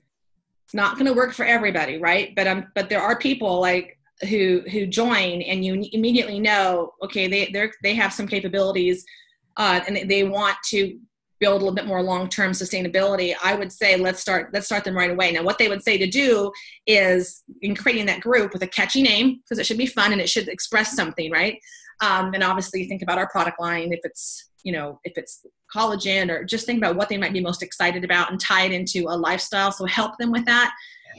Speaker 2: it's not going to work for everybody, right? But there are people like who join, and you immediately know, okay, they have some capabilities, and they want to build a little bit more long-term sustainability. I would say let's start them right away. Now, what they would say to do is, in creating that group with a catchy name, because it should be fun and it should express something, right? And obviously think about our product line, if it's collagen, or just think about what they might be most excited about and tie it into a lifestyle. So help them with that.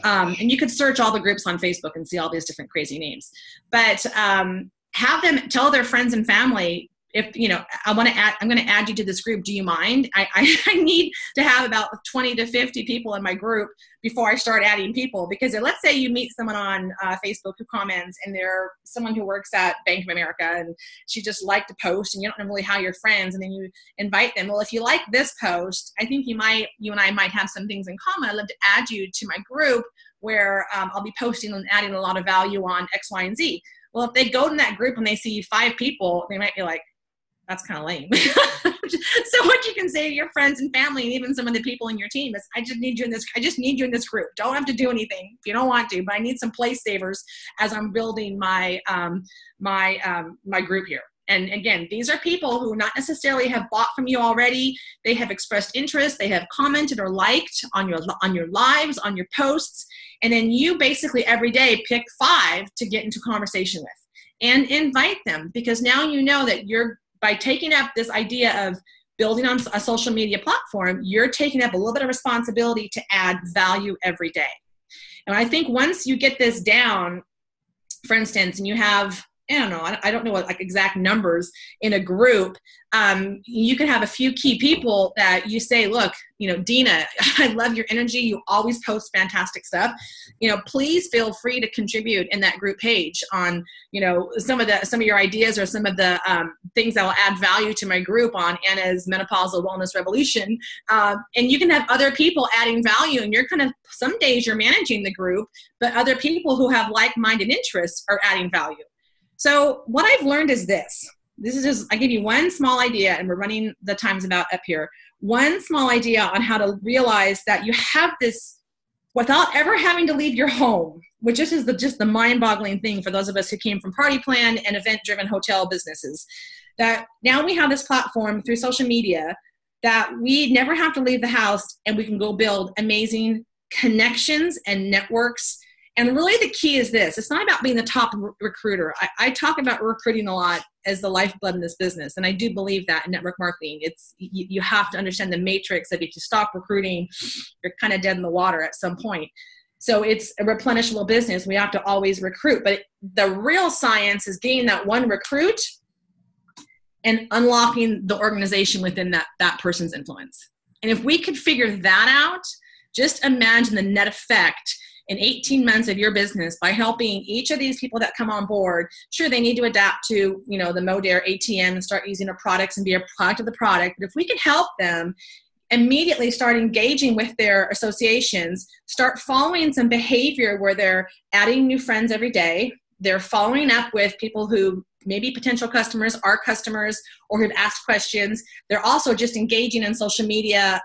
Speaker 2: And you could search all the groups on Facebook and see all these different crazy names, but have them tell their friends and family, if, I'm going to add you to this group. Do you mind? I need to have about 20 to 50 people in my group before I start adding people, because let's say you meet someone on Facebook who comments, and they're someone who works at Bank of America, and she just liked to post, and you don't know really how you're friends, and then you invite them. Well, if you like this post, I think you and I might have some things in common. I'd love to add you to my group where I'll be posting and adding a lot of value on X, Y, and Z. Well, if they go to that group and they see 5 people, they might be like, that's kind of lame. So what you can say to your friends and family and even some of the people in your team is, I just need you in this group. Don't have to do anything if you don't want to, but I need some place savers as I'm building my my group here. And again, these are people who not necessarily have bought from you already. They have expressed interest. They have commented or liked on your lives, on your posts. And then you basically every day pick 5 to get into conversation with and invite them, because now you know that by taking up this idea of building on a social media platform, you're taking up a little bit of responsibility to add value every day. And I think once you get this down, for instance, and you have, I don't know what like exact numbers in a group, you can have a few key people that you say, look, Dina, I love your energy. You always post fantastic stuff. Please feel free to contribute in that group page on, some of your ideas or some of the things that will add value to my group on Anna's Menopausal Wellness Revolution. And you can have other people adding value, and you're some days you're managing the group, but other people who have like-minded interests are adding value. So what I've learned is this is just, I give you one small idea, and we're running the times about up here. One small idea on how to realize that you have this without ever having to leave your home, which is just the mind-boggling thing for those of us who came from party plan and event-driven hotel businesses, that now we have this platform through social media that we never have to leave the house, and we can go build amazing connections and networks. And really the key is this. It's not about being the top recruiter. I talk about recruiting a lot as the lifeblood in this business. And I do believe that in network marketing. You have to understand the matrix that if you stop recruiting, you're kind of dead in the water at some point. So it's a replenishable business. We have to always recruit. But the real science is getting that one recruit and unlocking the organization within that person's influence. And if we could figure that out, just imagine the net effect in 18 months of your business by helping each of these people that come on board. Sure, they need to adapt to, the Modere ATM and start using our products and be a product of the product. But if we can help them immediately start engaging with their associations, start following some behavior where they're adding new friends every day, they're following up with people who maybe potential customers, are customers, or who've asked questions. They're also just engaging in social media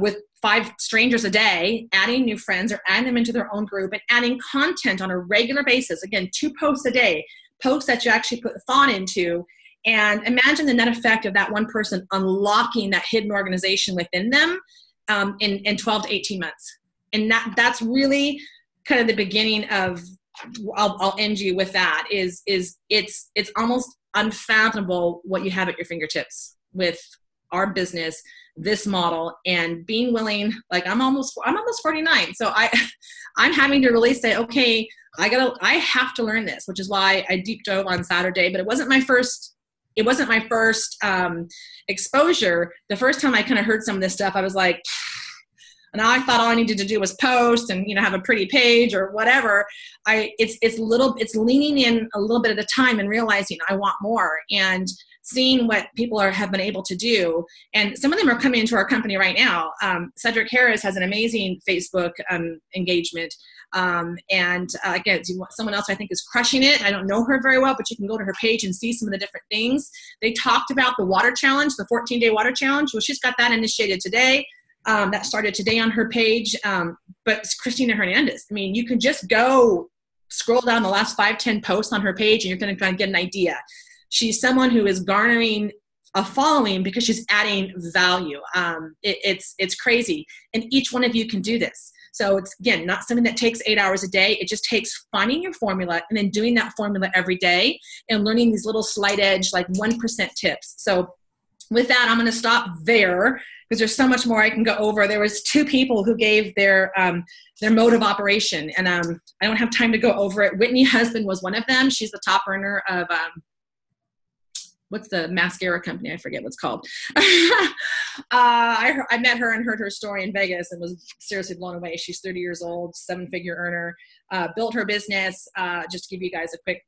Speaker 2: with 5 strangers a day, adding new friends or adding them into their own group, and adding content on a regular basis. Again, 2 posts a day, posts that you actually put thought into. And imagine the net effect of that one person unlocking that hidden organization within them in 12 to 18 months. And that's really kind of the beginning of, I'll end you with that, is it's almost unfathomable what you have at your fingertips with our business, this model, and being willing, like I'm almost 49. So I'm having to really say, okay, I have to learn this, which is why I deep dove on Saturday, but it wasn't my first exposure. The first time I kind of heard some of this stuff, I was like, and I thought all I needed to do was post and, have a pretty page or whatever. It's leaning in a little bit at a time and realizing I want more, and seeing what people have been able to do. And some of them are coming into our company right now. Cedric Harris has an amazing Facebook engagement. Again, someone else I think is crushing it. I don't know her very well, but you can go to her page and see some of the different things. They talked about the water challenge, the 14-day water challenge. Well, she's got that initiated today. That started today on her page. But it's Christina Hernandez. I mean, you can just go scroll down the last 5-10 posts on her page, and you're going to kind of get an idea. She's someone who is garnering a following because she's adding value. It's crazy. And each one of you can do this. So it's, again, not something that takes 8 hours a day. It just takes finding your formula and then doing that formula every day and learning these little slight edge, like 1% tips. So with that, I'm going to stop there because there's so much more I can go over. There was 2 people who gave their mode of operation, and I don't have time to go over it. Whitney Husband was one of them. She's the top earner of what's the mascara company? I forget what's called. I met her and heard her story in Vegas and was seriously blown away. She's 30 years old, 7-figure earner, built her business. Just to give you guys a quick,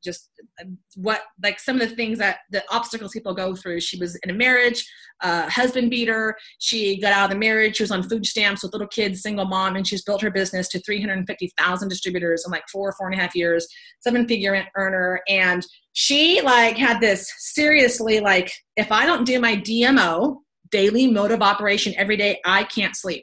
Speaker 2: some of the things that the obstacles people go through. She was in a marriage, husband beat her. She got out of the marriage. She was on food stamps with little kids, single mom, and she's built her business to 350,000 distributors in like 4.5 years, 7-figure earner. And she like had this seriously, like, if I don't do my DMO, daily mode of operation every day, I can't sleep.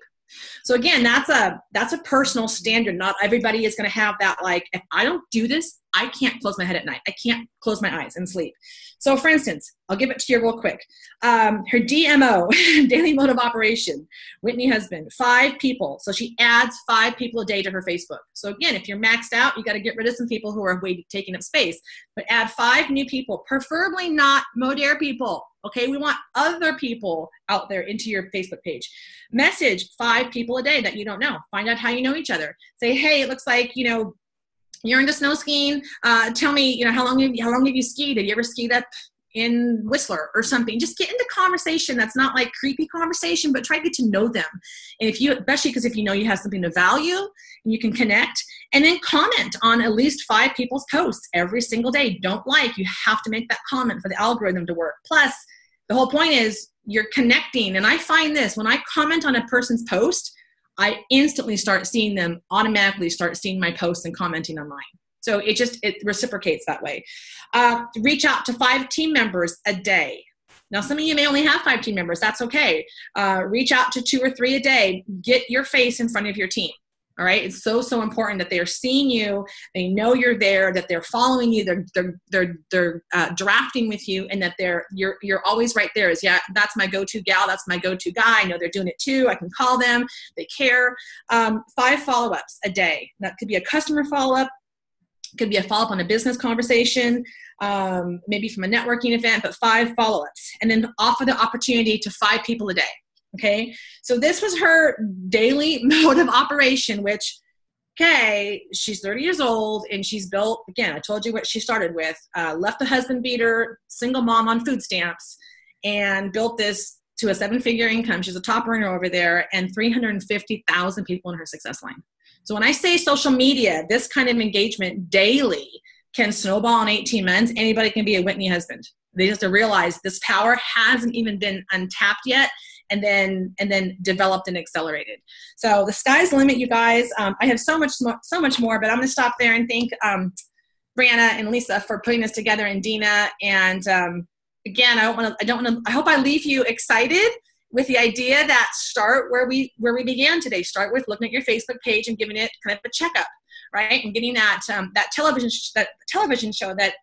Speaker 2: So again, that's a personal standard. Not everybody is going to have that. Like, if I don't do this, I can't close my head at night. I can't close my eyes and sleep. So for instance, I'll give it to you real quick. Her DMO, daily mode of operation, Whitney husband, 5 people. So she adds 5 people a day to her Facebook. So again, if you're maxed out, you got to get rid of some people who are taking up space, but add 5 new people, preferably not Modere people. Okay. We want other people out there into your Facebook page. Message 5 people a day that you don't know. Find out how you know each other. Say, hey, it looks like, you're into snow skiing. Tell me, how long have you skied? Have you ever skied up in Whistler or something? Just get into conversation. That's not like creepy conversation, but try to get to know them. And especially because if you know you have something to value and you can connect, and then comment on at least 5 people's posts every single day. Don't like, you have to make that comment for the algorithm to work. Plus, the whole point is you're connecting. And I find this, when I comment on a person's post, I instantly automatically start seeing my posts and commenting on mine. So it reciprocates that way. Reach out to 5 team members a day. Now, some of you may only have 5 team members. That's okay. Reach out to 2 or 3 a day. Get your face in front of your team. All right. It's so, so important that they are seeing you. They know you're there, that they're following you. They're drafting with you, and that you're always right there. Yeah, that's my go-to gal. That's my go-to guy. I know they're doing it too. I can call them. They care. 5 follow-ups a day. That could be a customer follow-up. Could be a follow-up on a business conversation, maybe from a networking event, but 5 follow-ups, and then offer the opportunity to 5 people a day. Okay. So this was her daily mode of operation, which, okay, she's 30 years old and she's built, again, I told you what she started with, left the husband beater, single mom on food stamps, and built this to a 7-figure income. She's a top earner over there, and 350,000 people in her success line. So when I say social media, this kind of engagement daily can snowball in 18 months. Anybody can be a Whitney husband. They just have to realize this power hasn't even been untapped yet, and then developed and accelerated. So the sky's the limit, you guys. I have so much more, but I'm going to stop there and thank Brianna and Lisa for putting this together, and Dina. And again, I hope I leave you excited with the idea that start where we began today. Start with looking at your Facebook page and giving it kind of a checkup, right? And getting that television show, that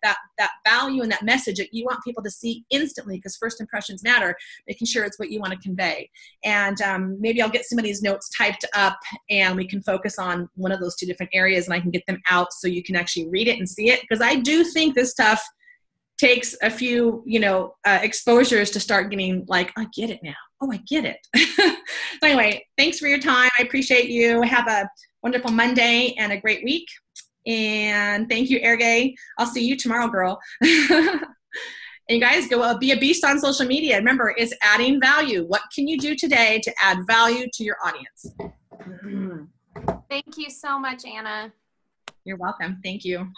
Speaker 2: value and that message that you want people to see instantly, because first impressions matter. Making sure it's what you want to convey. And maybe I'll get some of these notes typed up, and we can focus on one of those 2 different areas, and I can get them out so you can actually read it and see it, because I do think this stuff takes a few, exposures to start getting like, I get it now. Oh, I get it. So anyway, thanks for your time. I appreciate you. Have a wonderful Monday and a great week. And thank you, Ergay. I'll see you tomorrow, girl. And you guys, go be a beast on social media. Remember, it's adding value. What can you do today to add value to your audience?
Speaker 1: Thank you so much, Anna.
Speaker 2: You're welcome. Thank you.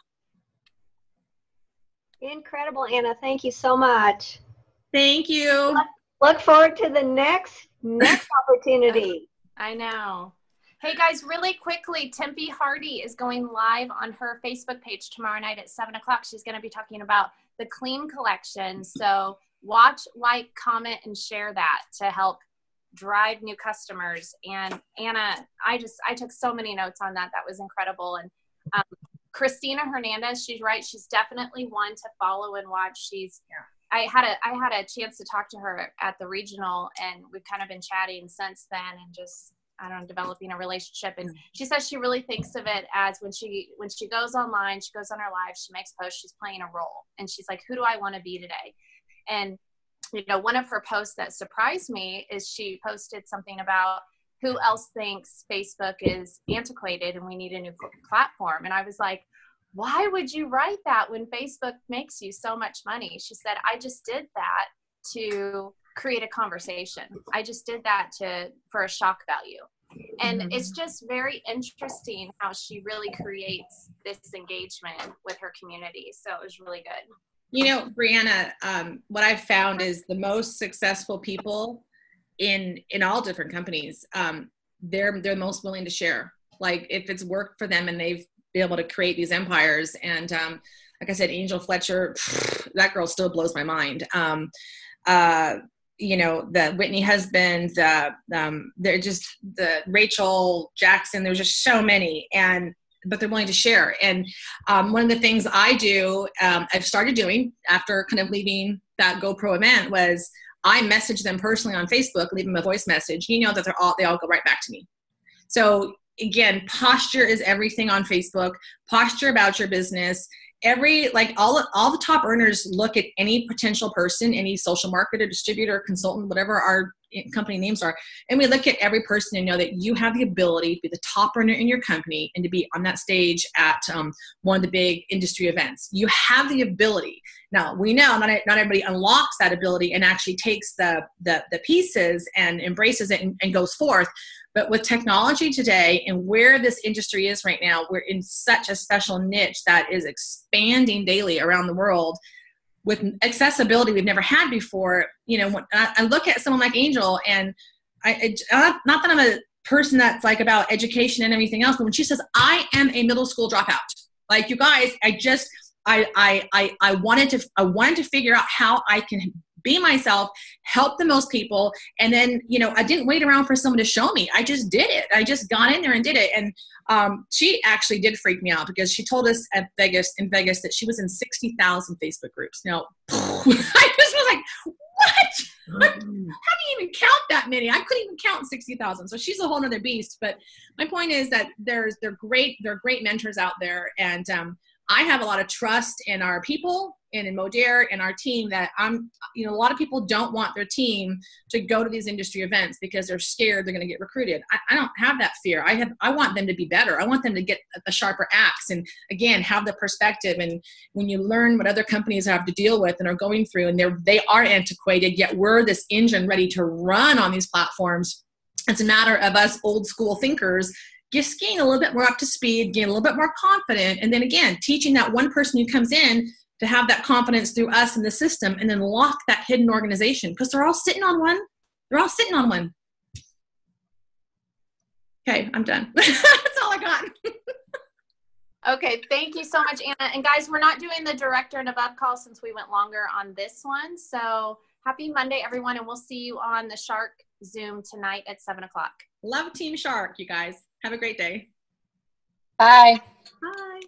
Speaker 3: Incredible, Anna. Thank you so much.
Speaker 2: Thank you.
Speaker 3: Look forward to the next opportunity.
Speaker 1: I know. Hey guys, really quickly, Tempe Hardy is going live on her Facebook page tomorrow night at 7 o'clock. She's going to be talking about the Clean Collection. So watch, like, comment, and share that to help drive new customers. And Anna, I took so many notes on that. That was incredible. And Christina Hernandez, she's right. She's definitely one to follow and watch. I had a chance to talk to her at the regional, and we've kind of been chatting since then, and just, I don't know, developing a relationship. And she says she really thinks of it as when she goes online, she goes on her live, she makes posts, she's playing a role. And she's like, who do I want to be today? And, one of her posts that surprised me is she posted something about who else thinks Facebook is antiquated and we need a new platform. And I was like, why would you write that when Facebook makes you so much money? She said, I just did that to create a conversation. I just did that for a shock value. And it's just very interesting how she really creates this engagement with her community. So it was really good.
Speaker 2: Brianna, what I've found is the most successful people in all different companies, they're most willing to share. Like if it's worked for them and they've been able to create these empires. And like I said, Angel Fletcher, that girl still blows my mind. You know, the Whitney husband, they're just the Rachel Jackson, there's just so many, but they're willing to share. And one of the things I do, I've started doing after kind of leaving that GoPro event was I message them personally on Facebook, leave them a voice message. You know that they all go right back to me. So again, posture is everything on Facebook. Posture about your business. All the top earners look at any potential person, any social marketer, distributor, consultant, whatever our company names are, and we look at every person and know that you have the ability to be the top earner in your company and to be on that stage at one of the big industry events. You have the ability. Now, we know not everybody unlocks that ability and actually takes the pieces and embraces it and goes forth. But with technology today and where this industry is right now, we're in such a special niche that is expanding daily around the world with accessibility we've never had before. You know, when I look at someone like Angel, and not that I'm a person that's like about education and everything else, but when she says, I am a middle school dropout, like, you guys, I wanted to figure out how I can be myself, help the most people. And then, you know, I didn't wait around for someone to show me. I just did it. I just got in there and did it. And she actually did freak me out because she told us in Vegas that she was in 60,000 Facebook groups. Now, I just was like, what? How do you even count that many? I couldn't even count 60,000. So she's a whole nother beast. But my point is that they're great mentors out there. And I have a lot of trust in our people and in Modere and our team that a lot of people don't want their team to go to these industry events because they're scared they're going to get recruited. I don't have that fear. I want them to be better. I want them to get a sharper axe and, again, have the perspective. And when you learn what other companies have to deal with and are going through, and they are antiquated, yet we're this engine ready to run on these platforms. It's a matter of us old school thinkers just getting a little bit more up to speed, getting a little bit more confident, and then, again, teaching that one person who comes in to have that confidence through us in the system, and then lock that hidden organization, because they're all sitting on one. Okay, I'm done. That's all I got.
Speaker 1: Okay, thank you so much, Anna. And guys, we're not doing the director and above call since we went longer on this one. So happy Monday, everyone, and we'll see you on the Shark Zoom tonight at 7 o'clock.
Speaker 2: Love Team Shark, you guys. Have a great day.
Speaker 3: Bye.
Speaker 2: Bye.